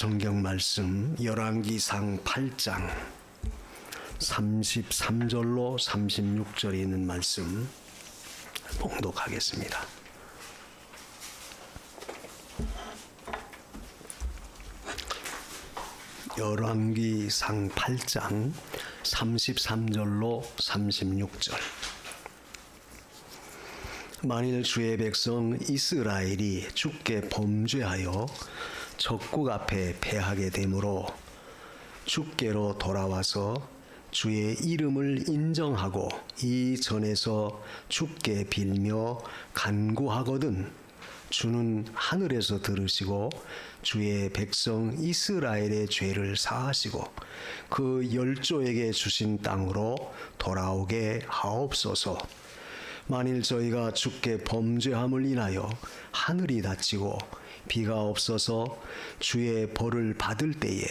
성경 말씀 열왕기상 8장 33절로 36절에 있는 말씀 봉독하겠습니다. 열왕기상 8장 33절로 36절. 만일 주의 백성 이스라엘이 주께 범죄하여 적국 앞에 패하게 되므로 주께로 돌아와서 주의 이름을 인정하고 이 전에서 주께 빌며 간구하거든 주는 하늘에서 들으시고 주의 백성 이스라엘의 죄를 사하시고 그 열조에게 주신 땅으로 돌아오게 하옵소서. 만일 저희가 주께 범죄함을 인하여 하늘이 닫히고 비가 없어서 주의 벌을 받을 때에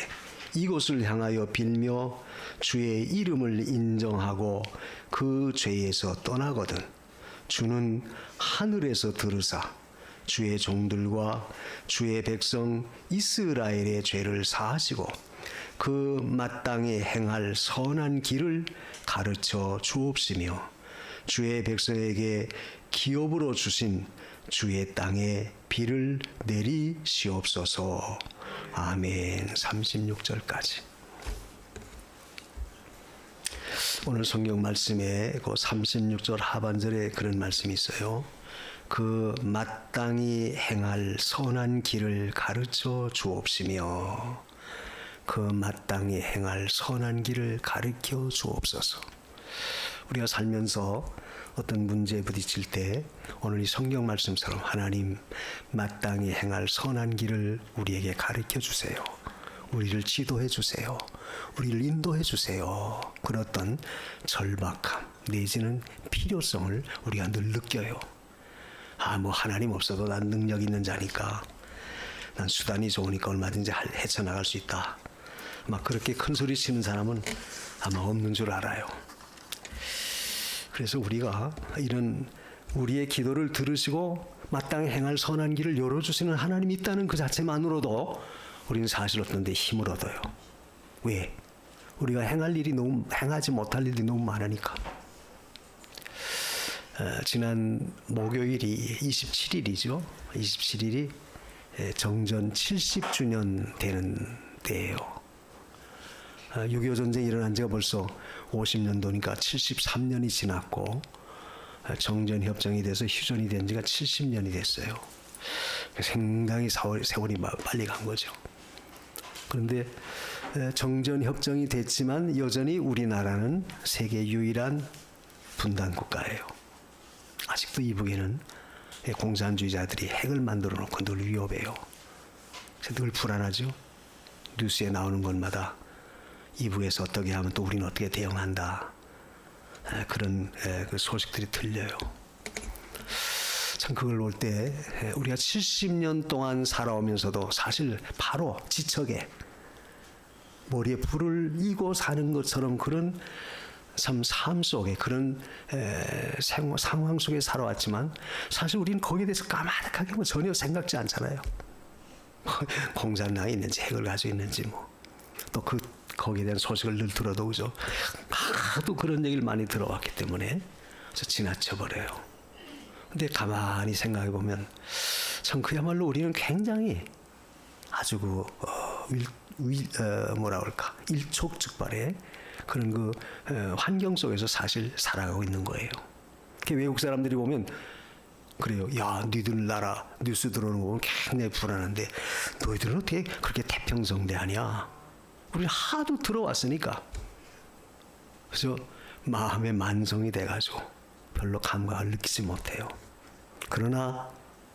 이곳을 향하여 빌며 주의 이름을 인정하고 그 죄에서 떠나거든 주는 하늘에서 들으사 주의 종들과 주의 백성 이스라엘의 죄를 사하시고 그 마땅히 행할 선한 길을 가르쳐 주옵시며 주의 백성에게 기업으로 주신 주의 땅에 비를 내리시옵소서. 아멘. 36절까지. 오늘 성경 말씀에 그 36절 하반절에 그런 말씀이 있어요. 그 마땅히 행할 선한 길을 가르쳐 주옵시며 그 마땅히 행할 선한 길을 가르쳐 주옵소서. 우리가 살면서 어떤 문제에 부딪힐 때 오늘 이 성경 말씀처럼 하나님 마땅히 행할 선한 길을 우리에게 가르쳐 주세요. 우리를 지도해 주세요. 우리를 인도해 주세요. 그런 어떤 절박함 내지는 필요성을 우리가 늘 느껴요. 뭐 하나님 없어도 난 능력 있는 자니까 난 수단이 좋으니까 얼마든지 헤쳐나갈 수 있다. 막 그렇게 큰 소리 치는 사람은 아마 없는 줄 알아요. 그래서 우리가 이런 우리의 기도를 들으시고 마땅히 행할 선한 길을 열어주시는 하나님이 있다는 그 자체만으로도 우리는 사실 어떤 데 힘을 얻어요. 왜? 우리가 행하지 못할 일이 너무 많으니까. 지난 목요일이 27일이죠. 27일이 정전 70주년 되는 때예요. 6.25 전쟁이 일어난 지가 벌써 50년도니까 73년이 지났고 정전 협정이 돼서 휴전이 된 지가 70년이 됐어요. 상당히 세월이 빨리 간 거죠. 그런데 정전 협정이 됐지만 여전히 우리나라는 세계 유일한 분단 국가예요. 아직도 이북에는 공산주의자들이 핵을 만들어 놓고 늘 위협해요. 늘 불안하죠. 뉴스에 나오는 것마다 이북에서 어떻게 하면 또 우리는 어떻게 대응한다. 그런 그 소식들이 들려요. 참 그걸 볼 때 우리가 70년 동안 살아오면서도 사실 바로 지척에 머리에 불을 이고 사는 것처럼 그런 참 삶 속에 그런 상황 속에 살아왔지만 사실 우리는 거기에 대해서 까마득하게 전혀 생각지 않잖아요. 공산당이 있는지 핵을 가지고 있는지 또 거기에 대한 소식을 늘 들어도 그죠. 하도 그런 얘기를 많이 들어왔기 때문에 지나쳐 버려요. 근데 가만히 생각해 보면 참 그야말로 우리는 굉장히 아주 일촉즉발의 그런 환경 속에서 사실 살아가고 있는 거예요. 외국 사람들이 보면 그래요. 야, 니들 나라 뉴스 들어오는 거 보면 굉장히 불안한데 너희들은 어떻게 그렇게 태평성대하냐? 우리 하도 들어왔으니까 그래서 마음의 만성이 돼가지고 별로 감각을 느끼지 못해요. 그러나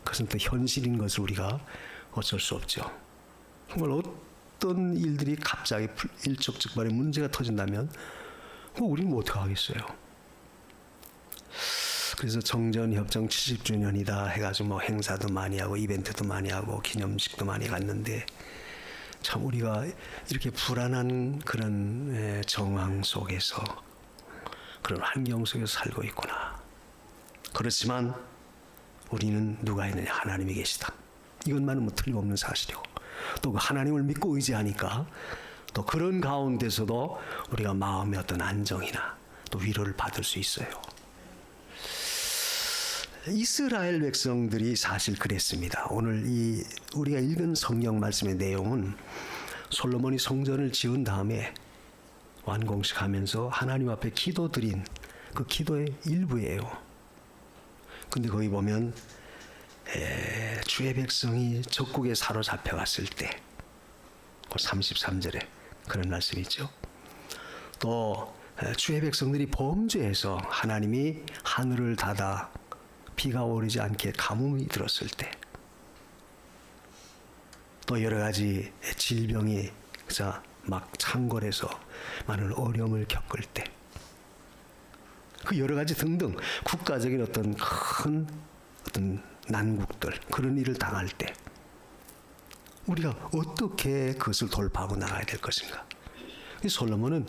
그것은 또 현실인 것을 우리가 어쩔 수 없죠. 정말 어떤 일들이 갑자기 일촉즉발의 문제가 터진다면 우리는 어떻게 하겠어요. 그래서 정전협정 70주년이다 해가지고 행사도 많이 하고 이벤트도 많이 하고 기념식도 많이 갔는데 참 우리가 이렇게 불안한 그런 정황 속에서 그런 환경 속에서 살고 있구나. 그렇지만 우리는 누가 있느냐? 하나님이 계시다. 이것만은 틀림없는 사실이고 또 그 하나님을 믿고 의지하니까 또 그런 가운데서도 우리가 마음의 어떤 안정이나 또 위로를 받을 수 있어요. 이스라엘 백성들이 사실 그랬습니다. 오늘 이 우리가 읽은 성경 말씀의 내용은 솔로몬이 성전을 지은 다음에 완공식하면서 하나님 앞에 기도드린 그 기도의 일부예요. 근데 거기 보면 주의 백성이 적국에 사로잡혀 갔을 때, 그 33절에 그런 말씀이 있죠. 또 주의 백성들이 범죄해서 하나님이 하늘을 닫아 비가 오르지 않게 가뭄이 들었을 때, 또 여러 가지 질병이 막 창궐해서 많은 어려움을 겪을 때, 그 여러 가지 등등 국가적인 어떤 큰 어떤 난국들, 그런 일을 당할 때 우리가 어떻게 그것을 돌파하고 나가야 될 것인가? 솔로몬은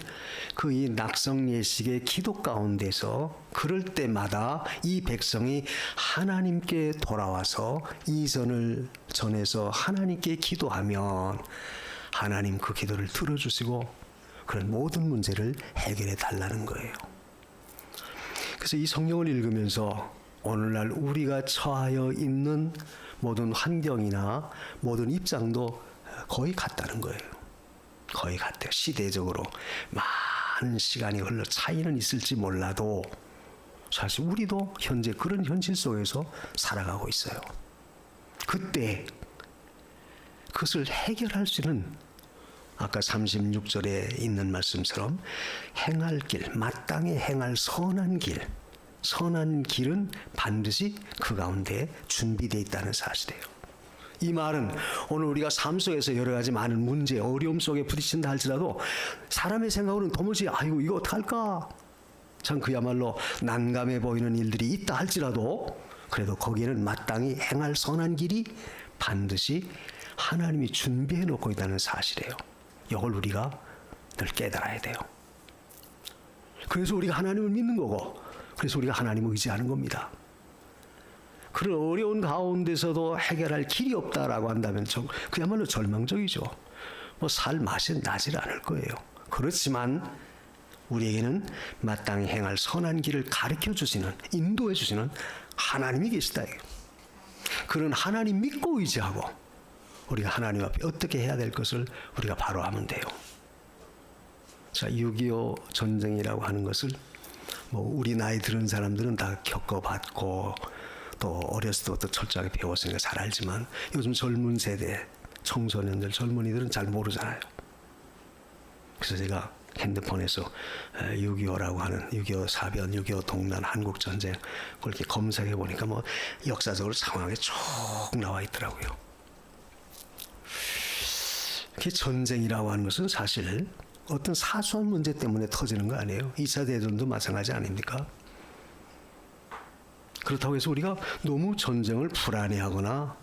그 이 낙성 예식의 기도 가운데서 그럴 때마다 이 백성이 하나님께 돌아와서 이전을 전해서 하나님께 기도하면 하나님 그 기도를 들어주시고 그런 모든 문제를 해결해 달라는 거예요. 그래서 이 성경을 읽으면서 오늘날 우리가 처하여 있는 모든 환경이나 모든 입장도 거의 같다는 거예요. 거의 같아요. 시대적으로 많은 시간이 흘러 차이는 있을지 몰라도 사실 우리도 현재 그런 현실 속에서 살아가고 있어요. 그때 그것을 해결할 수 있는 아까 36절에 있는 말씀처럼 행할 길, 마땅히 행할 선한 길, 선한 길은 반드시 그 가운데 준비되어 있다는 사실이에요. 이 말은 오늘 우리가 삶 속에서 여러 가지 많은 문제, 어려움 속에 부딪힌다 할지라도 사람의 생각으로는 도무지 아이고 이거 어떡할까? 참 그야말로 난감해 보이는 일들이 있다 할지라도 그래도 거기에는 마땅히 행할 선한 길이 반드시 하나님이 준비해 놓고 있다는 사실이에요. 이걸 우리가 늘 깨달아야 돼요. 그래서 우리가 하나님을 믿는 거고 그래서 우리가 하나님을 의지하는 겁니다. 그런 어려운 가운데서도 해결할 길이 없다라고 한다면 그야말로 절망적이죠. 뭐 살 맛이 나질 않을 거예요. 그렇지만 우리에게는 마땅히 행할 선한 길을 가르쳐 주시는, 인도해 주시는 하나님이 계시다. 그런 하나님 믿고 의지하고 우리가 하나님 앞에 어떻게 해야 될 것을 우리가 바로 하면 돼요. 자, 6.25 전쟁이라고 하는 것을 뭐 우리 나이 들은 사람들은 다 겪어봤고 또 어렸을 때부터 철저하게 배웠으니까 잘 알지만 요즘 젊은 세대, 청소년들, 젊은이들은 잘 모르잖아요. 그래서 제가 핸드폰에서 6.25라고 하는 6.25 사변, 6.25 동란, 한국전쟁 그렇게 검색해 보니까 뭐 역사적으로 상황이 쭉 나와 있더라고요. 그 전쟁이라고 하는 것은 사실 어떤 사소한 문제 때문에 터지는 거 아니에요. 2차 대전도 마찬가지 아닙니까? 그렇다고 해서 우리가 너무 전쟁을 불안해하거나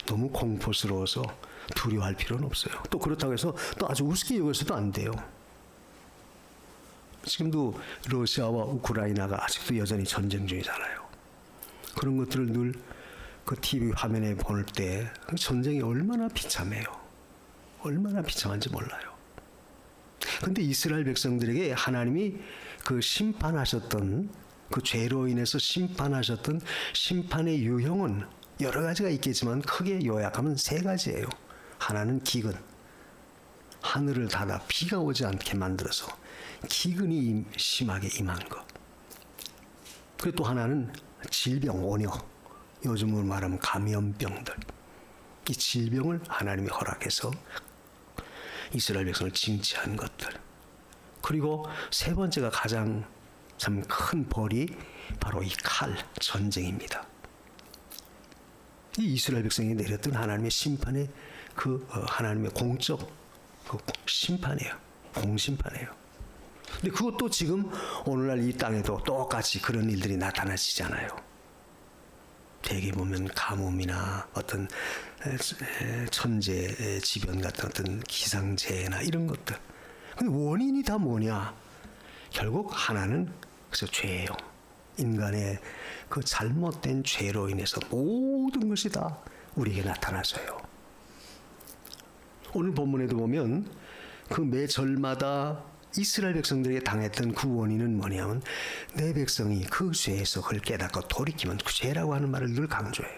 너무 공포스러워서 두려워할 필요는 없어요. 또 그렇다고 해서 또 아주 우습게 여겨서도 안 돼요. 지금도 러시아와 우크라이나가 아직도 여전히 전쟁 중이잖아요. 그런 것들을 늘 그 TV 화면에 볼 때 전쟁이 얼마나 비참해요. 얼마나 비참한지 몰라요. 근데 이스라엘 백성들에게 하나님이 그 심판하셨던 그 죄로 인해서 심판하셨던 심판의 유형은 여러 가지가 있겠지만 크게 요약하면 세 가지예요. 하나는 기근, 하늘을 닫아 비가 오지 않게 만들어서 기근이 심하게 임한 것. 그리고 또 하나는 질병, 원역, 요즘으로 말하면 감염병들. 이 질병을 하나님이 허락해서 이스라엘 백성을 징치한 것들. 그리고 세 번째가 가장 참 큰 벌이 바로 이 칼, 전쟁입니다. 이 이스라엘 백성이 내렸던 하나님의 심판의 그 하나님의 공적 그 심판이에요. 공심판이에요. 근데 그것도 지금 오늘날 이 땅에도 똑같이 그런 일들이 나타나시잖아요. 대개 보면 가뭄이나 어떤 천재 지변 같은 어떤 기상재해나 이런 것들. 근데 원인이 다 뭐냐? 결국 하나는 그래서 죄예요. 인간의 그 잘못된 죄로 인해서 모든 것이 다 우리에게 나타나서요. 오늘 본문에도 보면 그 매 절마다 이스라엘 백성들에게 당했던 그 원인은 뭐냐면 내 백성이 그 죄에서 그걸 깨닫고 돌이키면 그 죄라고 하는 말을 늘 강조해요.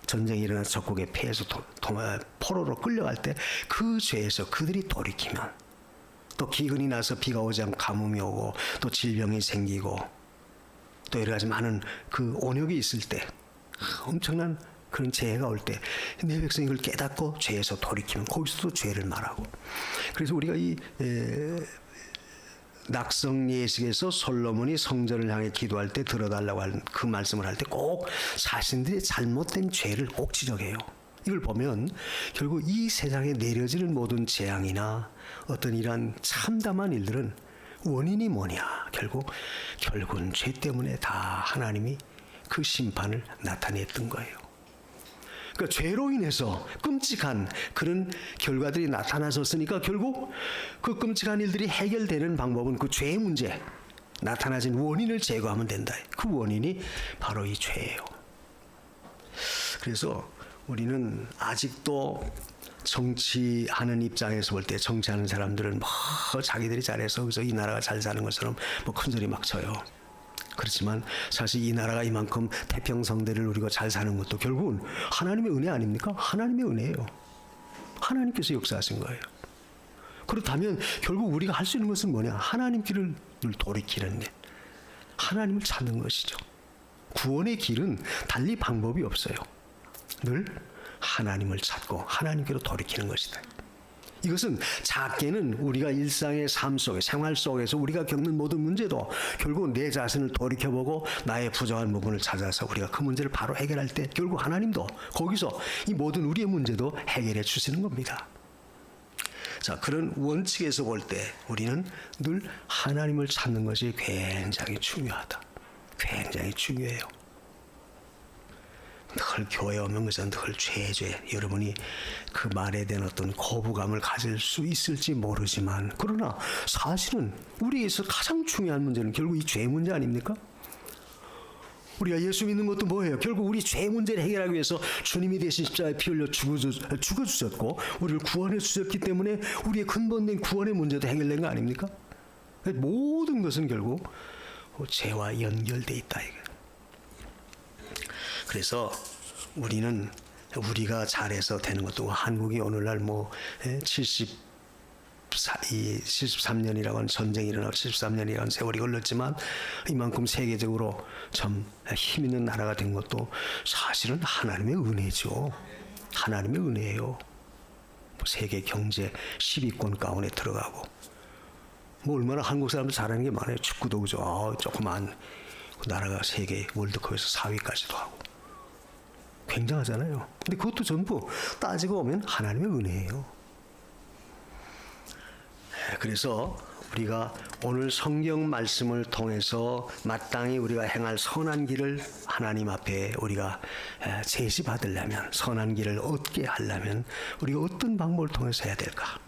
전쟁이 일어나 적국에 패해서 포로로 끌려갈 때 그 죄에서 그들이 돌이키면 또 기근이 나서 비가 오지 않고 가뭄이 오고 또 질병이 생기고 또 여러 가지 많은 그 온역이 있을 때 엄청난 그런 재해가 올 때 내 백성이 그걸 깨닫고 죄에서 돌이키면 거기서도 죄를 말하고 그래서 우리가 이 낙성 예식에서 솔로몬이 성전을 향해 기도할 때 들어달라고 하는 그 말씀을 할 때 꼭 자신들의 잘못된 죄를 꼭 지적해요. 이걸 보면 결국 이 세상에 내려지는 모든 재앙이나 어떤 이러한 참담한 일들은 원인이 뭐냐? 결국은 죄 때문에 다 하나님이 그 심판을 나타냈던 거예요. 그러니까 죄로 인해서 끔찍한 그런 결과들이 나타나셨으니까 결국 그 끔찍한 일들이 해결되는 방법은 그 죄의 문제, 나타나진 원인을 제거하면 된다. 그 원인이 바로 이 죄예요. 그래서 우리는 아직도 정치하는 입장에서 볼 때 정치하는 사람들은 뭐 자기들이 잘해서 그래서 이 나라가 잘 사는 것처럼 뭐 큰소리 막 쳐요. 그렇지만 사실 이 나라가 이만큼 태평성대를 누리고 잘 사는 것도 결국은 하나님의 은혜 아닙니까? 하나님의 은혜예요. 하나님께서 역사하신 거예요. 그렇다면 결국 우리가 할 수 있는 것은 뭐냐? 하나님 길을 늘 돌이키는 일, 하나님을 찾는 것이죠. 구원의 길은 달리 방법이 없어요. 늘 하나님을 찾고 하나님께로 돌이키는 것이다. 이것은 작게는 우리가 일상의 삶 속에 생활 속에서 우리가 겪는 모든 문제도 결국 내 자신을 돌이켜보고 나의 부족한 부분을 찾아서 우리가 그 문제를 바로 해결할 때 결국 하나님도 거기서 이 모든 우리의 문제도 해결해 주시는 겁니다. 자, 그런 원칙에서 볼 때 우리는 늘 하나님을 찾는 것이 굉장히 중요하다. 굉장히 중요해요. 늘 교회 오면 그저 늘 죄. 여러분이 그 말에 대한 어떤 거부감을 가질 수 있을지 모르지만 그러나 사실은 우리에서 가장 중요한 문제는 결국 이 죄 문제 아닙니까? 우리가 예수 믿는 것도 뭐예요? 결국 우리 죄 문제를 해결하기 위해서 주님이 대신 십자가에 피 흘려 죽어주셨고 우리를 구원해 주셨기 때문에 우리의 근본된 구원의 문제도 해결된 거 아닙니까? 모든 것은 결국 죄와 연결돼 있다 이거. 그래서 우리가 잘해서 되는 것도 한국이 오늘날 73년이라고 하는 전쟁이 일어나고 73년이라고 하는 세월이 흘렀지만 이만큼 세계적으로 참 힘 있는 나라가 된 것도 사실은 하나님의 은혜죠. 하나님의 은혜예요. 세계 경제 10위권 가운데 들어가고 얼마나 한국 사람들 잘하는 게 많아요. 축구도 그죠. 조그만 나라가 세계 월드컵에서 4위까지도 하고 굉장하잖아요. 근데 그것도 전부 따지고 보면 하나님의 은혜예요. 그래서 우리가 오늘 성경 말씀을 통해서 마땅히 우리가 행할 선한 길을 하나님 앞에 우리가 제시받으려면 선한 길을 얻게 하려면 우리가 어떤 방법을 통해서 해야 될까?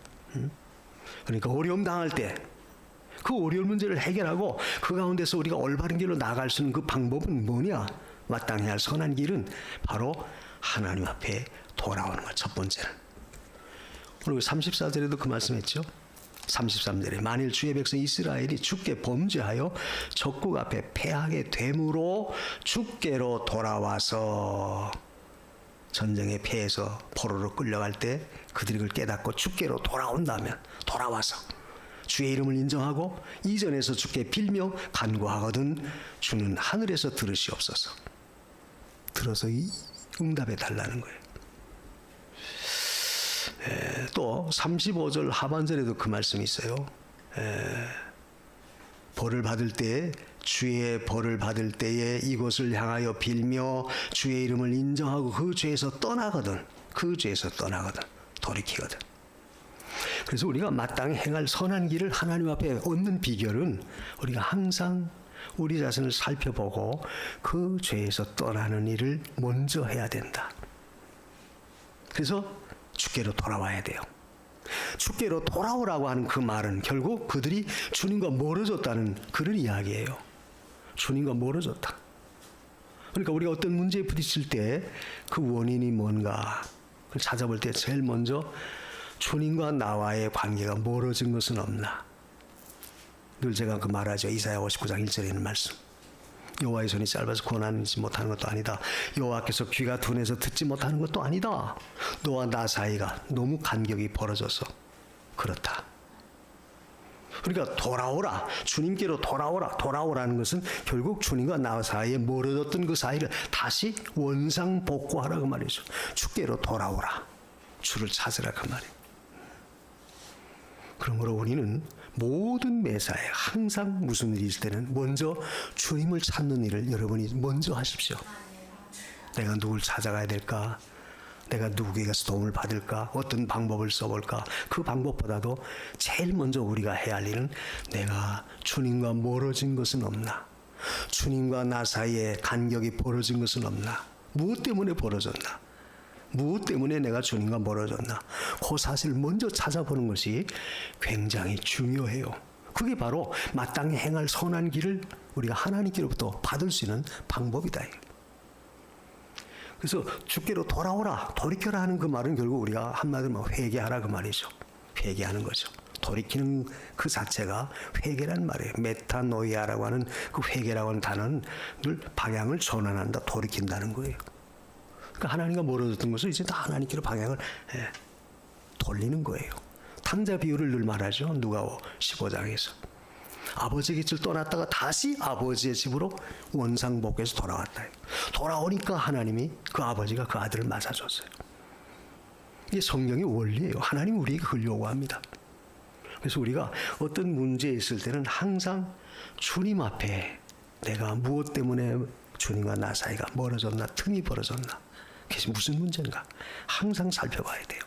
그러니까 어려움 당할 때 그 어려운 문제를 해결하고 그 가운데서 우리가 올바른 길로 나아갈 수 있는 그 방법은 뭐냐? 마땅히 할 선한 길은 바로 하나님 앞에 돌아오는 것. 첫 번째는 오늘 34절에도 그 말씀했죠. 33절에 만일 주의 백성 이스라엘이 주께 범죄하여 적국 앞에 패하게 되므로 주께로 돌아와서 전쟁에 패해서 포로로 끌려갈 때 그들이 그걸 깨닫고 주께로 돌아온다면 돌아와서 주의 이름을 인정하고 이전에서 주께 빌며 간구하거든 주는 하늘에서 들으시옵소서. 들어서 이 응답해 달라는 거예요. 또 35절 하반절에도 그 말씀이 있어요. 벌을 받을 때 주의 벌을 받을 때에 이곳을 향하여 빌며 주의 이름을 인정하고 그 죄에서 떠나거든 돌이키거든. 그래서 우리가 마땅히 행할 선한 길을 하나님 앞에 얻는 비결은 우리가 항상 우리 자신을 살펴보고 그 죄에서 떠나는 일을 먼저 해야 된다. 그래서 주께로 돌아와야 돼요. 주께로 돌아오라고 하는 그 말은 결국 그들이 주님과 멀어졌다는 그런 이야기예요. 주님과 멀어졌다. 그러니까 우리가 어떤 문제에 부딪힐 때 그 원인이 뭔가 그걸 찾아볼 때 제일 먼저 주님과 나와의 관계가 멀어진 것은 없나. 늘 제가 그 말하죠. 이사야 59장 1절에 있는 말씀. 여호와의 손이 짧아서 권하지 못하는 것도 아니다. 여호와께서 귀가 둔해서 듣지 못하는 것도 아니다. 너와 나 사이가 너무 간격이 벌어져서 그렇다. 그러니까 돌아오라, 주님께로 돌아오라는 것은 결국 주님과 나 사이에 멀어졌던 그 사이를 다시 원상복구하라 그 말이죠. 주께로 돌아오라, 주를 찾으라 그 말이에요. 그러므로 우리는 모든 매사에 항상 무슨 일이 있을 때는 먼저 주님을 찾는 일을 여러분이 먼저 하십시오. 내가 누굴 찾아가야 될까? 내가 누구에게서 도움을 받을까? 어떤 방법을 써볼까? 그 방법보다도 제일 먼저 우리가 해야 할 일은 내가 주님과 멀어진 것은 없나? 주님과 나 사이에 간격이 벌어진 것은 없나? 무엇 때문에 벌어졌나? 무엇 때문에 내가 주님과 멀어졌나? 그 사실을 먼저 찾아보는 것이 굉장히 중요해요. 그게 바로 마땅히 행할 선한 길을 우리가 하나님께로부터 받을 수 있는 방법이다. 그래서 주께로 돌아오라, 돌이켜라 하는 그 말은 결국 우리가 한마디로 회개하라 그 말이죠. 회개하는 거죠. 돌이키는 그 자체가 회개란 말이에요. 메타노이아라고 하는 그 회개라고 하는 단어는 늘 방향을 전환한다, 돌이킨다는 거예요. 그러니까 하나님과 멀어졌던 것을 이제 다 하나님께로 방향을 돌리는 거예요. 탕자 비유를 늘 말하죠. 누가복음 15장에서. 아버지 곁을 떠났다가 다시 아버지의 집으로 원상복구해서 돌아왔다. 돌아오니까 하나님이 그 아버지가 그 아들을 맞아줬어요. 이게 성경의 원리예요. 하나님이 우리에게 그걸 요구합니다. 그래서 우리가 어떤 문제에 있을 때는 항상 주님 앞에 내가 무엇 때문에 주님과 나 사이가 멀어졌나, 틈이 벌어졌나, 그게 무슨 문제인가 항상 살펴봐야 돼요.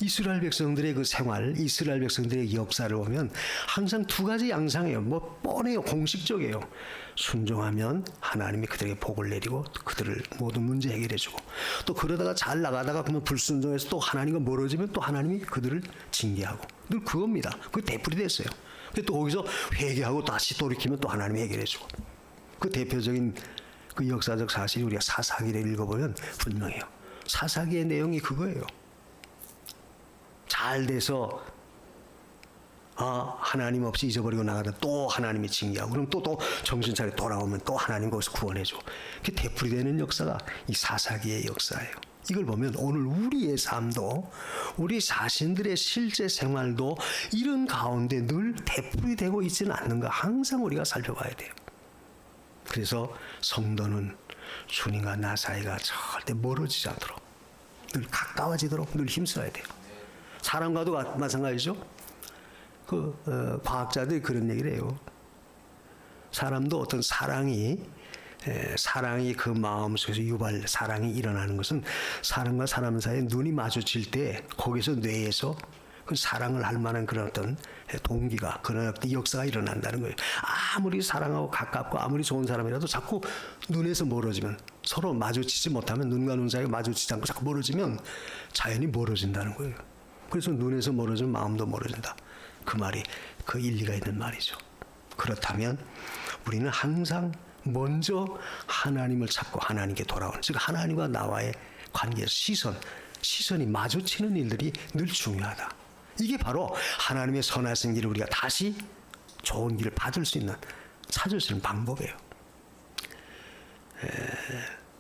이스라엘 백성들의 그 생활, 이스라엘 백성들의 역사를 보면 항상 두 가지 양상이에요. 뭐 뻔해요. 공식적이에요. 순종하면 하나님이 그들에게 복을 내리고 그들을 모든 문제 해결해주고, 또 그러다가 잘 나가다가 그러면 불순종해서 또 하나님과 멀어지면 또 하나님이 그들을 징계하고, 늘 그겁니다. 그게 되풀이됐어요. 근데 또 거기서 회개하고 다시 돌이키면 또 하나님이 해결해주고. 그 대표적인 그 역사적 사실이 우리가 사사기를 읽어보면 분명해요. 사사기의 내용이 그거예요. 잘 돼서 하나님 없이 잊어버리고 나가다 또 하나님이 징계하고, 그럼 또 정신 차려 돌아오면 또 하나님 거기서 구원해줘. 그게 되풀이되는 역사가 이 사사기의 역사예요. 이걸 보면 오늘 우리의 삶도, 우리 자신들의 실제 생활도 이런 가운데 늘 되풀이되고 있지는 않는가 항상 우리가 살펴봐야 돼요. 그래서 성도는 주님과 나 사이가 절대 멀어지지 않도록, 늘 가까워지도록 늘 힘써야 돼요. 사람과도 마찬가지죠. 과학자들이 그런 얘기를 해요. 사람도 어떤 사랑이 그 마음속에서 사랑이 일어나는 것은 사람과 사람 사이에 눈이 마주칠 때 거기서 뇌에서 그 사랑을 할 만한 그런 어떤 동기가, 그런 어떤 역사가 일어난다는 거예요. 아무리 사랑하고 가깝고 아무리 좋은 사람이라도 자꾸 눈에서 멀어지면, 서로 마주치지 못하면, 눈과 눈 사이가 마주치지 않고 자꾸 멀어지면 자연히 멀어진다는 거예요. 그래서 눈에서 멀어지면 마음도 멀어진다. 그 말이 그 일리가 있는 말이죠. 그렇다면 우리는 항상 먼저 하나님을 찾고 하나님께 돌아오는, 즉 하나님과 나와의 관계, 시선이 마주치는 일들이 늘 중요하다. 이게 바로 하나님의 선하신 길을 우리가 다시 좋은 길을 받을 수 있는, 찾을 수 있는 방법이에요.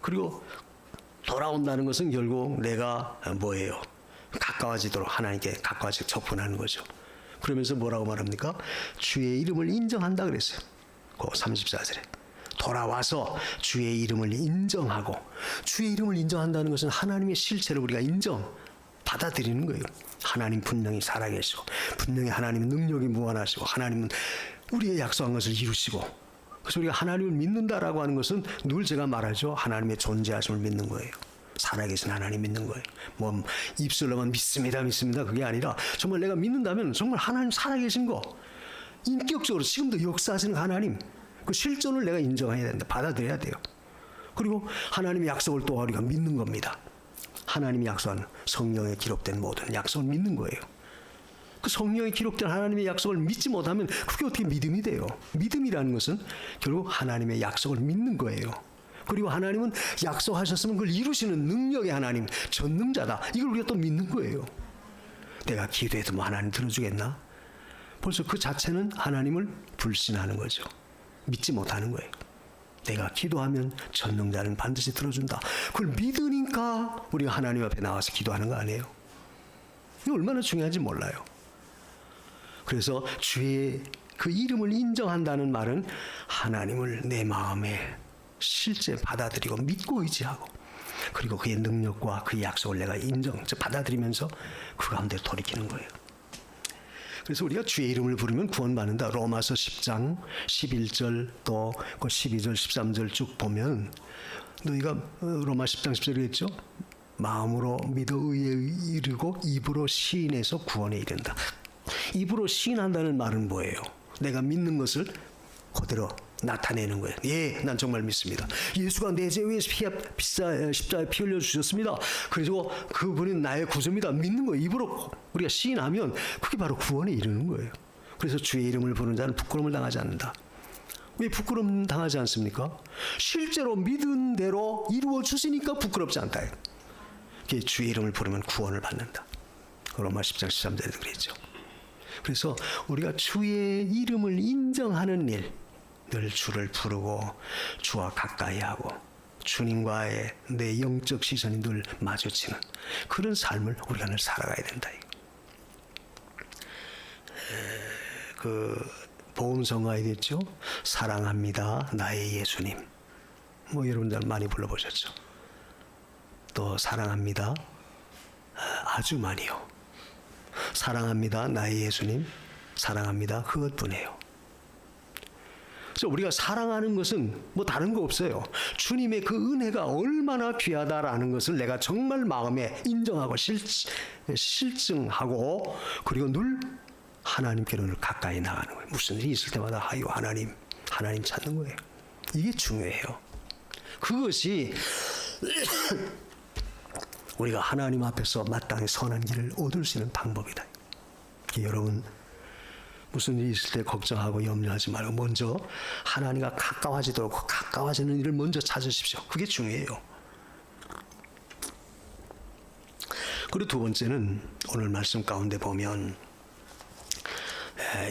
그리고 돌아온다는 것은 결국 내가 뭐예요? 가까워지도록 하나님께 가까워지도록 접근하는 거죠. 그러면서 뭐라고 말합니까? 주의 이름을 인정한다 그랬어요. 그 34절에 돌아와서 주의 이름을 인정하고, 주의 이름을 인정한다는 것은 하나님의 실체를 우리가 받아들이는 거예요. 하나님 분명히 살아계시고, 분명히 하나님은 능력이 무한하시고, 하나님은 우리의 약속한 것을 이루시고, 그래서 우리가 하나님을 믿는다라고 하는 것은 늘 제가 말하죠. 하나님의 존재하심을 믿는 거예요. 살아계신 하나님 믿는 거예요. 뭐 입술로만 믿습니다 그게 아니라 정말 내가 믿는다면 정말 하나님 살아계신 거, 인격적으로 지금도 역사하시는 하나님, 그 실존을 내가 인정해야 된다, 받아들여야 돼요. 그리고 하나님의 약속을 또 우리가 믿는 겁니다. 하나님이 약속한 성경에 기록된 모든 약속을 믿는 거예요. 그 성경에 기록된 하나님의 약속을 믿지 못하면 그게 어떻게 믿음이 돼요? 믿음이라는 것은 결국 하나님의 약속을 믿는 거예요. 그리고 하나님은 약속하셨으면 그걸 이루시는 능력의 하나님, 전능자다. 이걸 우리가 또 믿는 거예요. 내가 기도해도 뭐 하나님 들어주겠나? 벌써 그 자체는 하나님을 불신하는 거죠. 믿지 못하는 거예요. 내가 기도하면 전능자는 반드시 들어준다. 그걸 믿으니까 우리가 하나님 앞에 나와서 기도하는 거 아니에요? 이게 얼마나 중요한지 몰라요. 그래서 주의 그 이름을 인정한다는 말은 하나님을 내 마음에 실제 받아들이고 믿고 의지하고, 그리고 그의 능력과 그의 약속을 내가 받아들이면서 그 가운데 돌이키는 거예요. 그래서 우리가 주의 이름을 부르면 구원받는다. 로마서 10장 11절 또 12절 13절 쭉 보면, 너희가 로마 10장 10절에 했죠. 마음으로 믿어 의에 이르고 입으로 시인해서 구원에 이른다. 입으로 시인한다는 말은 뭐예요? 내가 믿는 것을 그대로 나타내는 거예요. 예, 난 정말 믿습니다. 예수가 내 죄 위에 십자가에 피 흘려 주셨습니다. 그리고 그분이 나의 구주입니다. 믿는 거예요. 입으로 우리가 시인하면 그게 바로 구원에 이르는 거예요. 그래서 주의 이름을 부르는 자는 부끄러움을 당하지 않는다. 왜 부끄러움 당하지 않습니까? 실제로 믿은 대로 이루어 주시니까 부끄럽지 않다. 주의 이름을 부르면 구원을 받는다. 로마 10장 13절에도 그랬죠. 그래서 우리가 주의 이름을 인정하는 일, 늘 주를 부르고 주와 가까이 하고 주님과의 내 영적 시선이 늘 마주치는 그런 삶을 우리가 늘 살아가야 된다. 그 보험성가에 됐죠. 사랑합니다 나의 예수님. 뭐 여러분들 많이 불러보셨죠. 또 사랑합니다 아주 많이요. 사랑합니다 나의 예수님, 사랑합니다 그것뿐이에요. 그래서 우리가 사랑하는 것은 뭐 다른 거 없어요. 주님의 그 은혜가 얼마나 귀하다라는 것을 내가 정말 마음에 인정하고 실증하고, 그리고 늘 하나님께로 늘 가까이 나가는 거예요. 무슨 일이 있을 때마다 아유 하나님 찾는 거예요. 이게 중요해요. 그것이 우리가 하나님 앞에서 마땅히 선한 길을 얻을 수 있는 방법이다. 여러분 무슨 일이 있을 때 걱정하고 염려하지 말고 먼저 하나님과 가까워지도록 가까워지는 일을 먼저 찾으십시오. 그게 중요해요. 그리고 두 번째는 오늘 말씀 가운데 보면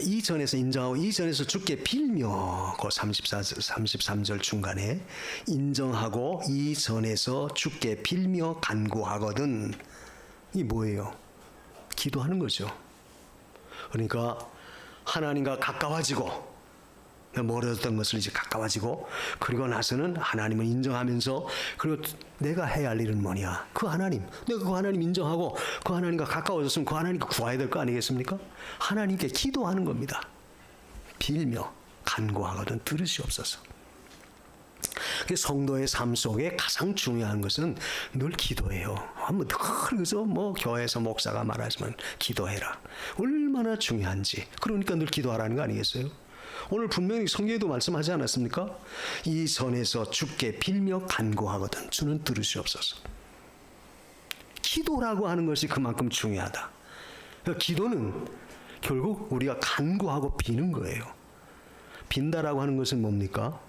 이전에서 인정하고 이전에서 주께 빌며 그 33절 중간에 인정하고 이전에서 주께 빌며 간구하거든. 이 뭐예요? 기도하는 거죠. 그러니까 하나님과 가까워지고 멀어졌던 것을 이제 가까워지고, 그리고 나서는 하나님을 인정하면서, 그리고 내가 해야 할 일은 뭐냐? 그 하나님, 내가 그 하나님 인정하고 그 하나님과 가까워졌으면 그 하나님께 구해야 될 거 아니겠습니까? 하나님께 기도하는 겁니다. 빌며 간구하거든 들으시옵소서. 성도의 삶 속에 가장 중요한 것은 늘 기도예요. 그래서 뭐 교회에서 목사가 말하지만 기도해라. 얼마나 중요한지. 그러니까 늘 기도하라는 거 아니겠어요? 오늘 분명히 성경에도 말씀하지 않았습니까? 이 선에서 주께 빌며 간구하거든 주는 들으시옵소서. 기도라고 하는 것이 그만큼 중요하다. 그러니까 기도는 결국 우리가 간구하고 비는 거예요. 빈다라고 하는 것은 뭡니까?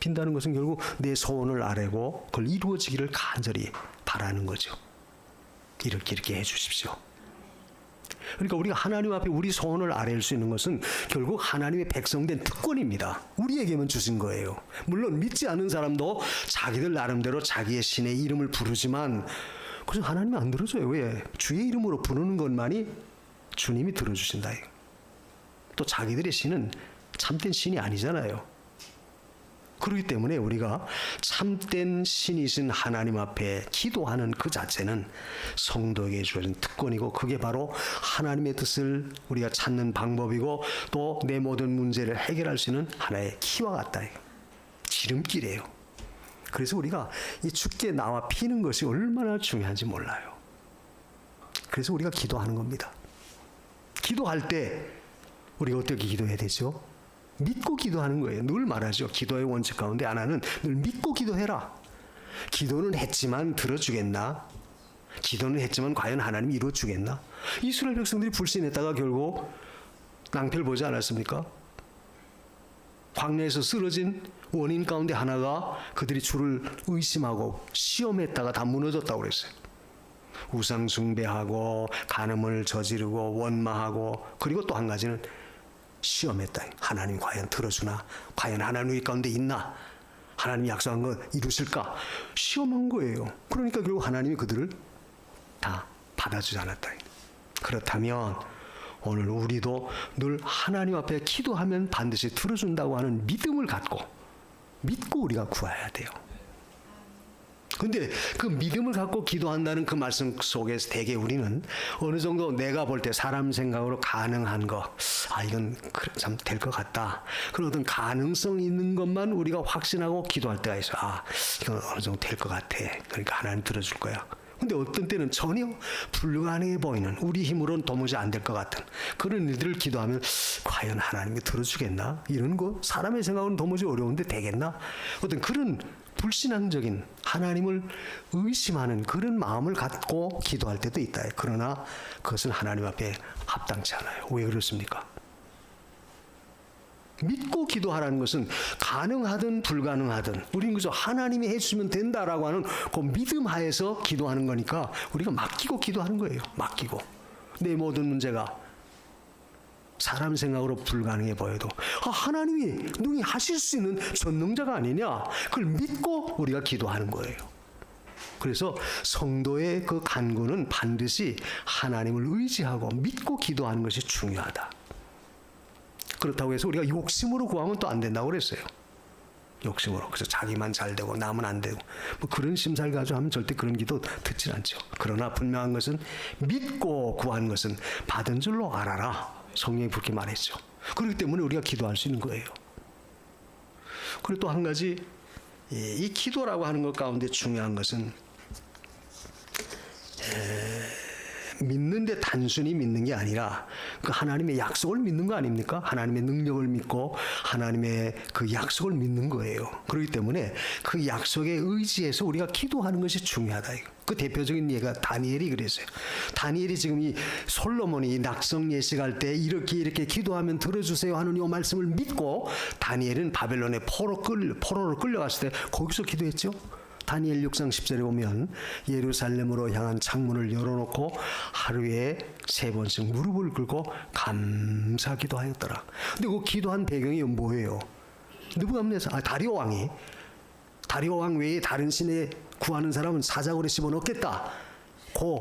빈다는 것은 결국 내 소원을 아뢰고 그걸 이루어지기를 간절히 바라는 거죠. 이렇게 해주십시오. 그러니까 우리가 하나님 앞에 우리 소원을 아뢰일 수 있는 것은 결국 하나님의 백성된 특권입니다. 우리에게만 주신 거예요. 물론 믿지 않는 사람도 자기들 나름대로 자기의 신의 이름을 부르지만 그래서 하나님이 안 들어줘요. 왜? 주의 이름으로 부르는 것만이 주님이 들어주신다. 또 자기들의 신은 참된 신이 아니잖아요. 그렇기 때문에 우리가 참된 신이신 하나님 앞에 기도하는 그 자체는 성도에게 주어진 특권이고, 그게 바로 하나님의 뜻을 우리가 찾는 방법이고, 또 내 모든 문제를 해결할 수 있는 하나의 키와 같다. 지름길이에요. 그래서 우리가 이 주께 나와 피는 것이 얼마나 중요한지 몰라요. 그래서 우리가 기도하는 겁니다. 기도할 때 우리가 어떻게 기도해야 되죠? 믿고 기도하는 거예요. 늘 말하죠. 기도의 원칙 가운데 하나는 늘 믿고 기도해라. 기도는 했지만 들어주겠나? 기도는 했지만 과연 하나님이 이루어주겠나? 이스라엘 백성들이 불신했다가 결국 낭패를 보지 않았습니까? 광야에서 쓰러진 원인 가운데 하나가 그들이 주를 의심하고 시험했다가 다 무너졌다고 그랬어요. 우상 숭배하고 간음을 저지르고 원망하고, 그리고 또 한 가지는 시험했다. 하나님 과연 들어주나? 과연 하나님 우리 가운데 있나? 하나님이 약속한 거 이루실까? 시험한 거예요. 그러니까 결국 하나님이 그들을 다 받아주지 않았다. 그렇다면 오늘 우리도 늘 하나님 앞에 기도하면 반드시 들어준다고 하는 믿음을 갖고 믿고 우리가 구해야 돼요. 근데 그 믿음을 갖고 기도한다는 그 말씀 속에서 대개 우리는 어느 정도 내가 볼 때 사람 생각으로 가능한 거, 이건 참 될 것 같다, 그런 어떤 가능성 있는 것만 우리가 확신하고 기도할 때가 있어. 이건 어느 정도 될 것 같아, 그러니까 하나님 들어줄 거야. 근데 어떤 때는 전혀 불가능해 보이는, 우리 힘으로는 도무지 안 될 것 같은 그런 일들을 기도하면 과연 하나님이 들어주겠나? 이런 거 사람의 생각은 도무지 어려운데 되겠나? 어떤 그런 불신앙적인, 하나님을 의심하는 그런 마음을 갖고 기도할 때도 있다. 그러나 그것은 하나님 앞에 합당치 않아요. 왜 그렇습니까? 믿고 기도하라는 것은 가능하든 불가능하든 우리는 그저 하나님이 해주시면 된다라고 하는 그 믿음 하에서 기도하는 거니까 우리가 맡기고 기도하는 거예요. 맡기고. 내 모든 문제가 사람 생각으로 불가능해 보여도 하나님이 능히 하실 수 있는 전능자가 아니냐, 그걸 믿고 우리가 기도하는 거예요. 그래서 성도의 그 간구는 반드시 하나님을 의지하고 믿고 기도하는 것이 중요하다. 그렇다고 해서 우리가 욕심으로 구하면 또 안 된다고 그랬어요. 욕심으로. 그래서 자기만 잘 되고 남은 안 되고 뭐 그런 심사를 가지고 하면 절대 그런 기도 듣질 않죠. 그러나 분명한 것은 믿고 구하는 것은 받은 줄로 알아라. 성령이 그렇게 말했죠. 그렇기 때문에 우리가 기도할 수 있는 거예요. 그리고 또 한 가지, 이 기도라고 하는 것 가운데 중요한 것은 믿는데 단순히 믿는 게 아니라 그 하나님의 약속을 믿는 거 아닙니까? 하나님의 능력을 믿고 하나님의 그 약속을 믿는 거예요. 그렇기 때문에 그 약속에 의지해서 우리가 기도하는 것이 중요하다. 그 대표적인 예가 다니엘이 그랬어요. 다니엘이 지금 이 솔로몬이 낙성 예식할 때 이렇게 기도하면 들어주세요 하는 이 말씀을 믿고 다니엘은 바벨론의 포로로 끌려갔을 때 거기서 기도했죠. 다니엘 6장 10절에 보면 예루살렘으로 향한 창문을 열어놓고 하루에 3번씩 무릎을 꿇고 감사 기도하였더라. 근데 그 기도한 배경이 뭐예요? 느부갓네살, 다리오 왕 외에 다른 신에 구하는 사람은 사자굴에 집어넣겠다. 그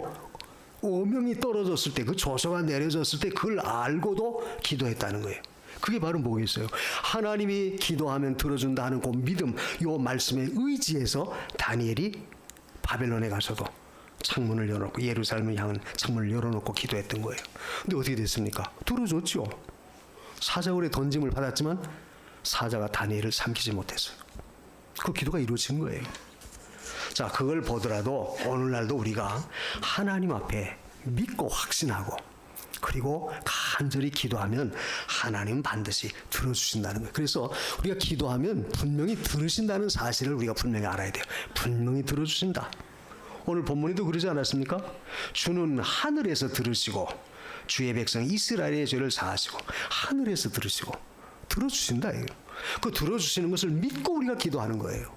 어명이 떨어졌을 때, 그 조서가 내려졌을 때 그걸 알고도 기도했다는 거예요. 그게 바로 뭐겠어요? 하나님이 기도하면 들어준다 하는 그 믿음, 요 말씀에 의지해서 다니엘이 바벨론에 가서도 창문을 열어놓고 예루살렘을 향한 창문을 열어놓고 기도했던 거예요. 근데 어떻게 됐습니까? 들어줬죠. 사자굴에 던짐을 받았지만 사자가 다니엘을 삼키지 못했어요. 그 기도가 이루어진 거예요. 자, 그걸 보더라도 오늘날도 우리가 하나님 앞에 믿고 확신하고 그리고 간절히 기도하면 하나님은 반드시 들어주신다는 거예요. 그래서 우리가 기도하면 분명히 들으신다는 사실을 우리가 분명히 알아야 돼요. 분명히 들어주신다. 오늘 본문에도 그러지 않았습니까? 주는 하늘에서 들으시고 주의 백성 이스라엘의 죄를 사하시고 하늘에서 들으시고 들어주신다. 그 들어주시는 것을 믿고 우리가 기도하는 거예요.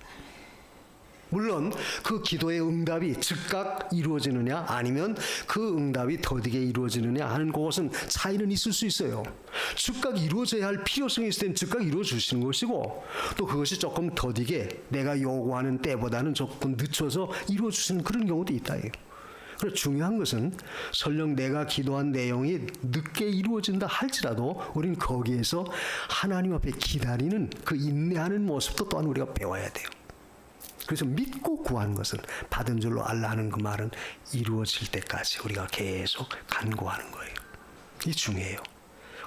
물론 그 기도의 응답이 즉각 이루어지느냐 아니면 그 응답이 더디게 이루어지느냐 하는 그것은 차이는 있을 수 있어요. 즉각 이루어져야 할 필요성이 있을 때는 즉각 이루어 주시는 것이고 또 그것이 조금 더디게 내가 요구하는 때보다는 조금 늦춰서 이루어 주시는 그런 경우도 있다. 그래서 중요한 것은 설령 내가 기도한 내용이 늦게 이루어진다 할지라도 우리는 거기에서 하나님 앞에 기다리는 그 인내하는 모습도 또한 우리가 배워야 돼요. 그래서 믿고 구하는 것은 받은 줄로 알라 하는 그 말은 이루어질 때까지 우리가 계속 간구하는 거예요. 이 중요해요.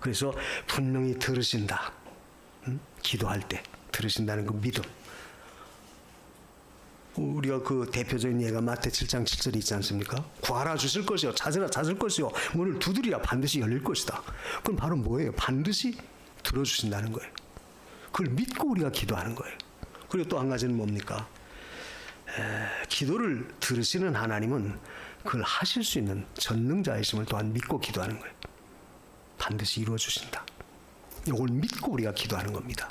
그래서 분명히 들으신다. 기도할 때 들으신다는 그 믿음. 우리가 그 대표적인 예가 마태 7장 7절에 있지 않습니까? 구하라 주실 것이요 찾으라 찾을 것이요 문을 두드리라 반드시 열릴 것이다. 그건 바로 뭐예요? 반드시 들어주신다는 거예요. 그걸 믿고 우리가 기도하는 거예요. 그리고 또 한 가지는 뭡니까? 기도를 들으시는 하나님은 그걸 하실 수 있는 전능자이심을 또한 믿고 기도하는 거예요. 반드시 이루어 주신다. 이걸 믿고 우리가 기도하는 겁니다.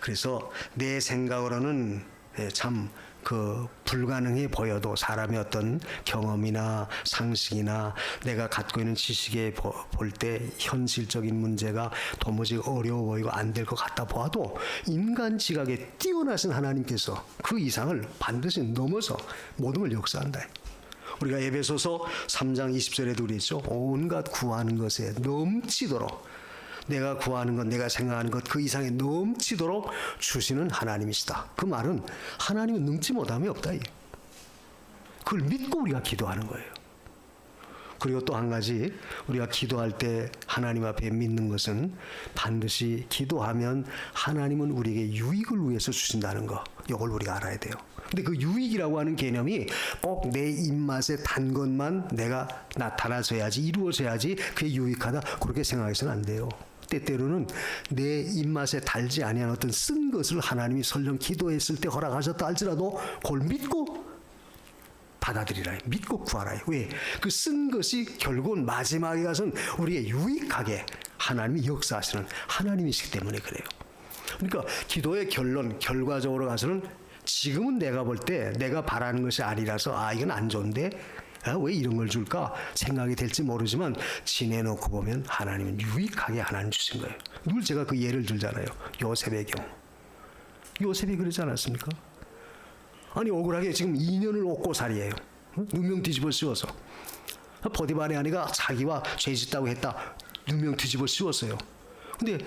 그래서 내 생각으로는 참 그 불가능해 보여도 사람의 어떤 경험이나 상식이나 내가 갖고 있는 지식에 볼 때 현실적인 문제가 도무지 어려워 보이고 안 될 것 같다 보아도 인간 지각에 뛰어나신 하나님께서 그 이상을 반드시 넘어서 모든 걸 역사한다. 우리가 에베소서 3장 20절에도 그랬죠. 온갖 구하는 것에 넘치도록 내가 구하는 것, 내가 생각하는 것 그 이상에 넘치도록 주시는 하나님이시다. 그 말은 하나님은 능치 못함이 없다. 그걸 믿고 우리가 기도하는 거예요. 그리고 또 한 가지 우리가 기도할 때 하나님 앞에 믿는 것은 반드시 기도하면 하나님은 우리에게 유익을 위해서 주신다는 거. 이걸 우리가 알아야 돼요. 근데 그 유익이라고 하는 개념이 꼭 내 입맛에 단 것만 내가 나타나져야지 이루어져야지 그게 유익하다 그렇게 생각해서는 안 돼요. 때때로는 내 입맛에 달지 아니한 어떤 쓴 것을 하나님이 설령 기도했을 때 허락하셨다 할지라도 그걸 믿고 받아들이라. 믿고 구하라. 왜? 그 쓴 것이 결국은 마지막에 가서는 우리의 유익하게 하나님이 역사하시는 하나님이시기 때문에 그래요. 그러니까 기도의 결과적으로 가서는 지금은 내가 볼 때 내가 바라는 것이 아니라서 이건 안 좋은데 왜 이런 걸 줄까 생각이 될지 모르지만 지내놓고 보면 하나님은 유익하게 하나님 주신 거예요. 늘 제가 그 예를 들잖아요. 요셉의 경우. 요셉이 그러지 않았습니까? 아니 억울하게 지금 2년을 옥고살이에요. 누명 뒤집어 씌워서. 보디발의 아내가 자기와 죄짓다고 했다. 누명 뒤집어 씌웠어요. 근데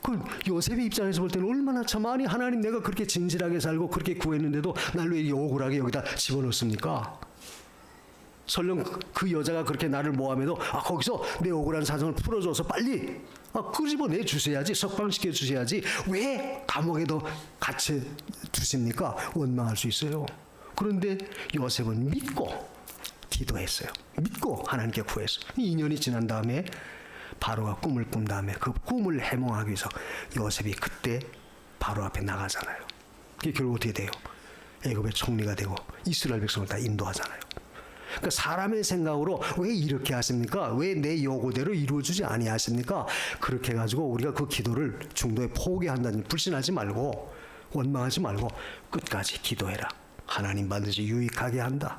그 요셉의 입장에서 볼 때는 얼마나 참 아니 하나님 내가 그렇게 진실하게 살고 그렇게 구했는데도 날 왜 억울하게 여기다 집어넣습니까? 설령 그 여자가 그렇게 나를 모함해도 거기서 내 억울한 사정을 풀어줘서 빨리 끄집어내 주셔야지, 석방시켜 주셔야지 왜 감옥에도 갇혀 두십니까? 원망할 수 있어요. 그런데 요셉은 믿고 기도했어요. 믿고 하나님께 구했어요. 2년이 지난 다음에 바로가 꿈을 꾼 다음에 그 꿈을 해몽하기 위해서 요셉이 그때 바로 앞에 나가잖아요. 그게 결국 어떻게 돼요? 애굽의 총리가 되고 이스라엘 백성을 다 인도하잖아요. 그러니까 사람의 생각으로 왜 이렇게 하십니까? 왜 내 요구대로 이루어주지 아니하십니까? 그렇게 해가지고 우리가 그 기도를 중도에 포기한다니 불신하지 말고 원망하지 말고 끝까지 기도해라. 하나님 반드시 유익하게 한다.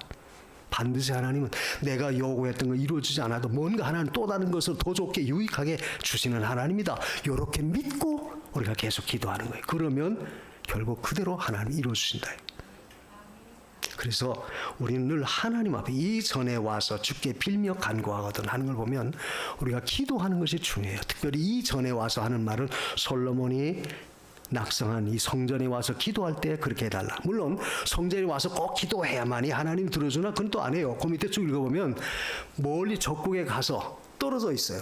반드시 하나님은 내가 요구했던 거 이루어지지 않아도 뭔가 하나님 또 다른 것을 더 좋게 유익하게 주시는 하나님이다. 이렇게 믿고 우리가 계속 기도하는 거예요. 그러면 결국 그대로 하나님이 이루어주신다. 그래서 우리는 늘 하나님 앞에 이전에 와서 주께 빌며 간구하거든 하는 걸 보면 우리가 기도하는 것이 중요해요. 특별히 이전에 와서 하는 말은 솔로몬이 낙성한 이 성전에 와서 기도할 때 그렇게 해달라. 물론 성전에 와서 꼭 기도해야만이 하나님 들어주나 그건 또 안 해요. 그 밑에 쭉 읽어보면 멀리 적국에 가서 떨어져 있어요.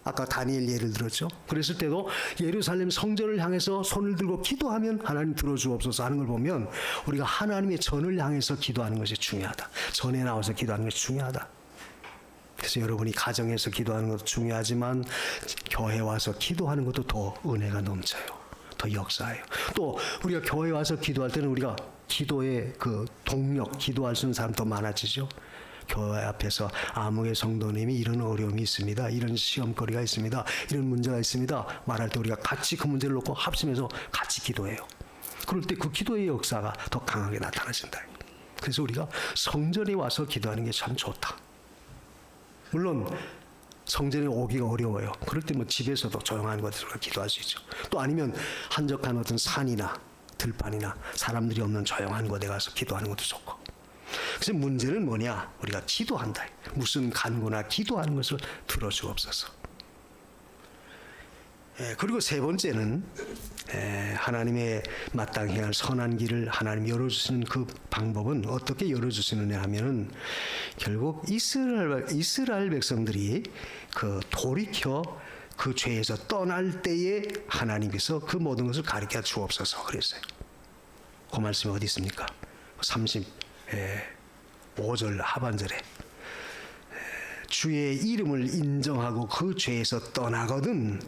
아까 다니엘 예를 들었죠. 그랬을 때도 예루살렘 성전을 향해서 손을 들고 기도하면 하나님 들어주옵소서 하는 걸 보면 우리가 하나님의 전을 향해서 기도하는 것이 중요하다. 전에 나와서 기도하는 것이 중요하다. 그래서 여러분이 가정에서 기도하는 것도 중요하지만 교회 와서 기도하는 것도 더 은혜가 넘쳐요. 더 역사해요. 또 우리가 교회 와서 기도할 때는 우리가 기도의 그 동력, 기도할 수 있는 사람 더 많아지죠. 교회 앞에서 아무개 성도님이 이런 어려움이 있습니다. 이런 시험거리가 있습니다. 이런 문제가 있습니다. 말할 때 우리가 같이 그 문제를 놓고 합심해서 같이 기도해요. 그럴 때 그 기도의 역사가 더 강하게 나타나진다. 그래서 우리가 성전에 와서 기도하는 게 참 좋다. 물론 성전에 오기가 어려워요. 그럴 때 뭐 집에서도 조용한 곳에서 기도할 수 있죠. 또 아니면 한적한 어떤 산이나 들판이나 사람들이 없는 조용한 곳에 가서 기도하는 것도 좋고. 그래서 문제는 뭐냐? 우리가 기도한다. 무슨 간구나 기도하는 것을 들어주옵소서. 그리고 세 번째는 하나님의 마땅히 할 선한 길을 하나님 열어주시는 그 방법은 어떻게 열어주시느냐 하면은 결국 이스라엘 백성들이 그 돌이켜 그 죄에서 떠날 때에 하나님께서 그 모든 것을 가르쳐 주옵소서 그랬어요. 그 말씀이 어디 있습니까? 35절 하반절에 주의 이름을 인정하고 그 죄에서 떠나거든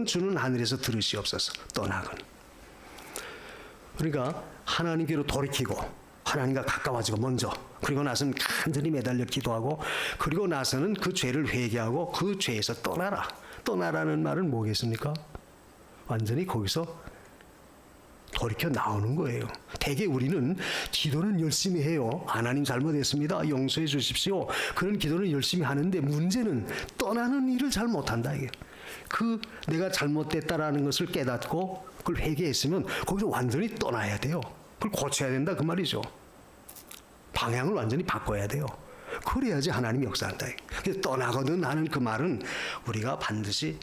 주는 하늘에서 들으시옵소서. 떠나거든. 그러니까 하나님께로 돌이키고 하나님과 가까워지고 먼저 그리고 나서는 간절히 매달려 기도하고 그리고 나서는 그 죄를 회개하고 그 죄에서 떠나라는 말은 뭐겠습니까? 완전히 거기서 돌이켜 나오는 거예요. 대개 우리는 기도는 열심히 해요. 하나님 잘못했습니다, 용서해 주십시오. 그런 기도는 열심히 하는데 문제는 떠나는 일을 잘 못한다 이게. 그 내가 잘못됐다라는 것을 깨닫고 그걸 회개했으면 거기서 완전히 떠나야 돼요. 그걸 고쳐야 된다 그 말이죠. 방향을 완전히 바꿔야 돼요. 그래야지 하나님이 역사한다. 그래서 떠나거든 하는 그 말은 우리가 반드시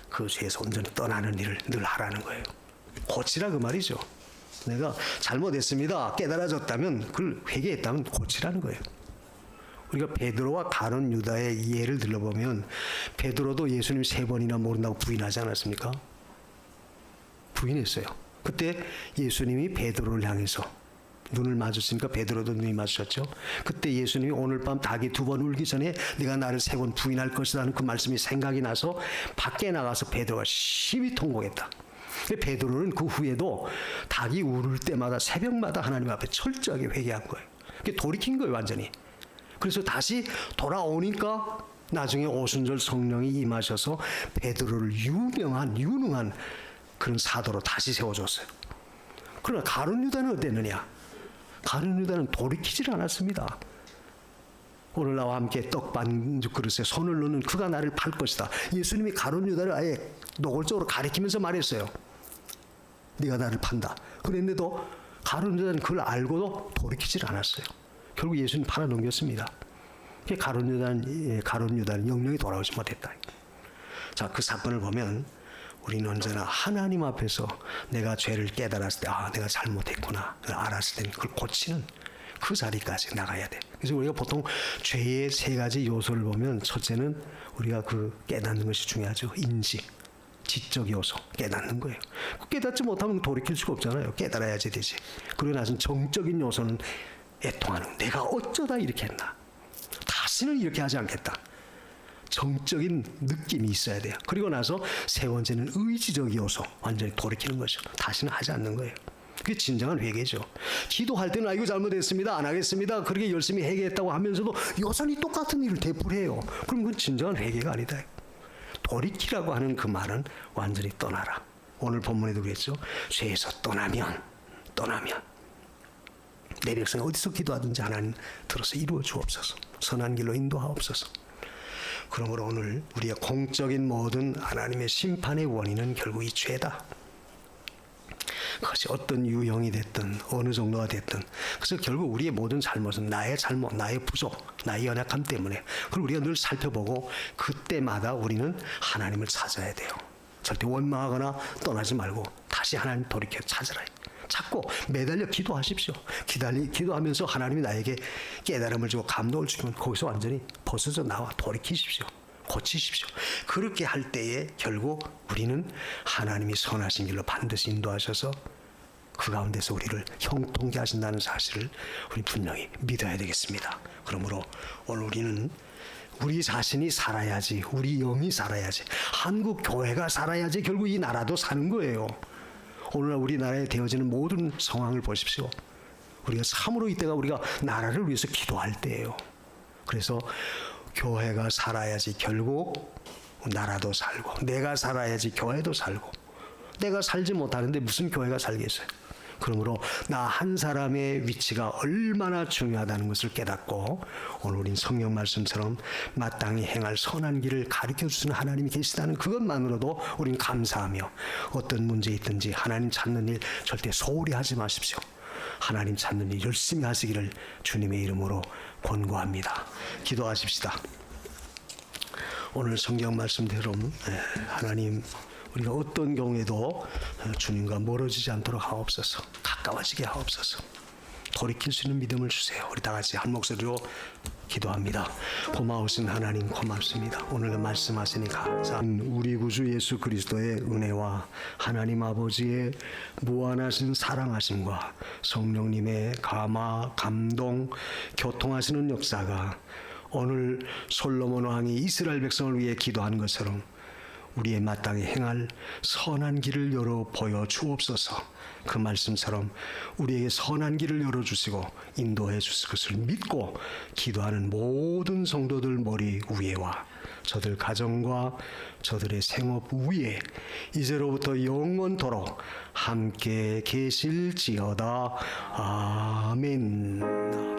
그 죄에서 온전히 떠나는 일을 늘 하라는 거예요. 고치라 그 말이죠. 내가 잘못했습니다 깨달아졌다면 그걸 회개했다면 고치라는 거예요. 우리가 베드로와 가룟 유다의 예를 들어보면 베드로도 예수님 3번이나 모른다고 부인하지 않았습니까? 부인했어요. 그때 예수님이 베드로를 향해서 눈을 마주치니까 베드로도 눈이 마주쳤죠. 그때 예수님이 오늘 밤 닭이 2번 울기 전에 네가 나를 3번 부인할 것이다 하는 그 말씀이 생각이 나서 밖에 나가서 베드로가 심히 통곡했다. 베드로는 그 후에도 닭이 울을 때마다 새벽마다 하나님 앞에 철저하게 회개한 거예요. 돌이킨 거예요 완전히. 그래서 다시 돌아오니까 나중에 오순절 성령이 임하셔서 베드로를 유능한 그런 사도로 다시 세워줬어요. 그러나 가룟 유다는 어땠느냐? 가룟 유다는 돌이키질 않았습니다. 오늘 나와 함께 떡 반죽 그릇에 손을 넣는 그가 나를 팔 것이다. 예수님이 가룟 유다를 아예 노골적으로 가리키면서 말했어요. 네가 나를 판다. 그랬는데도 가룟 유다는 그걸 알고도 돌이키질 않았어요. 결국 예수님 팔아 넘겼습니다. 가룟 유다는 영영이 돌아오지 못했다. 자, 그 사건을 보면 우리는 언제나 하나님 앞에서 내가 죄를 깨달았을 때 내가 잘못했구나 알았을 때는 그걸 고치는 그 자리까지 나가야 돼. 그래서 우리가 보통 죄의 3가지 요소를 보면 첫째는 우리가 그 깨닫는 것이 중요하죠. 인지, 지적 요소 깨닫는 거예요. 깨닫지 못하면 돌이킬 수가 없잖아요. 깨달아야지 되지. 그러고 나서 정적인 요소는 애통하는, 내가 어쩌다 이렇게 했나, 다시는 이렇게 하지 않겠다. 정적인 느낌이 있어야 돼요. 그리고 나서 3번째는 의지적 요소, 완전히 돌이키는 거죠. 다시는 하지 않는 거예요. 그게 진정한 회개죠. 기도할 때는 이거 잘못했습니다, 안 하겠습니다, 그렇게 열심히 회개했다고 하면서도 여전히 똑같은 일을 되풀이해요. 그럼 그건 진정한 회개가 아니다. 돌이키라고 하는 그 말은 완전히 떠나라. 오늘 본문에도 그랬죠. 죄에서 떠나면 내 백성 어디서 기도하든지 하나님 들어서 이루어 주옵소서. 선한 길로 인도하옵소서. 그러므로 오늘 우리의 공적인 모든 하나님의 심판의 원인은 결국 이 죄다. 그것이 어떤 유형이 됐든 어느 정도가 됐든, 그래서 결국 우리의 모든 잘못은 나의 잘못, 나의 부족, 나의 연약함 때문에. 그걸 우리가 늘 살펴보고 그때마다 우리는 하나님을 찾아야 돼요. 절대 원망하거나 떠나지 말고 다시 하나님 돌이켜 찾으라. 찾고 매달려 기도하십시오. 기도하면서 하나님이 나에게 깨달음을 주고 감동을 주면 거기서 완전히 벗어져 나와 돌이키십시오. 고치십시오. 그렇게 할 때에 결국 우리는 하나님이 선하신 길로 반드시 인도하셔서 그 가운데서 우리를 형통케 하신다는 사실을 우리 분명히 믿어야 되겠습니다. 그러므로 오늘 우리는 우리 자신이 살아야지, 우리 영이 살아야지, 한국 교회가 살아야지 결국 이 나라도 사는 거예요. 오늘날 우리나라에 되어지는 모든 상황을 보십시오. 우리가 참으로 이때가 우리가 나라를 위해서 기도할 때예요. 그래서 교회가 살아야지 결국 나라도 살고, 내가 살아야지 교회도 살고. 내가 살지 못하는데 무슨 교회가 살겠어요. 그러므로 나 한 사람의 위치가 얼마나 중요하다는 것을 깨닫고 오늘 우린 성경 말씀처럼 마땅히 행할 선한 길을 가르쳐 주시는 하나님이 계시다는 그것만으로도 우린 감사하며, 어떤 문제 있든지 하나님 찾는 일 절대 소홀히 하지 마십시오. 하나님 찾는 일 열심히 하시기를 주님의 이름으로 권고합니다. 기도하십시다. 오늘 성경 말씀대로 하나님, 우리가 어떤 경우에도 주님과 멀어지지 않도록 하옵소서. 가까워지게 하옵소서. 돌이킬 수 있는 믿음을 주세요. 우리 다 같이 한 목소리로 기도합니다. 고마우신 하나님 고맙습니다. 오늘 말씀하시니 감사합니다. 우리 구주 예수 그리스도의 은혜와 하나님 아버지의 무한하신 사랑하심과 성령님의 감화, 감동, 교통하시는 역사가 오늘 솔로몬 왕이 이스라엘 백성을 위해 기도한 것처럼 우리의 마땅히 행할 선한 길을 열어 보여 주옵소서. 그 말씀처럼 우리에게 선한 길을 열어주시고 인도해 주실 것을 믿고 기도하는 모든 성도들 머리 위에와 저들 가정과 저들의 생업 위에 이제로부터 영원토록 함께 계실지어다. 아멘.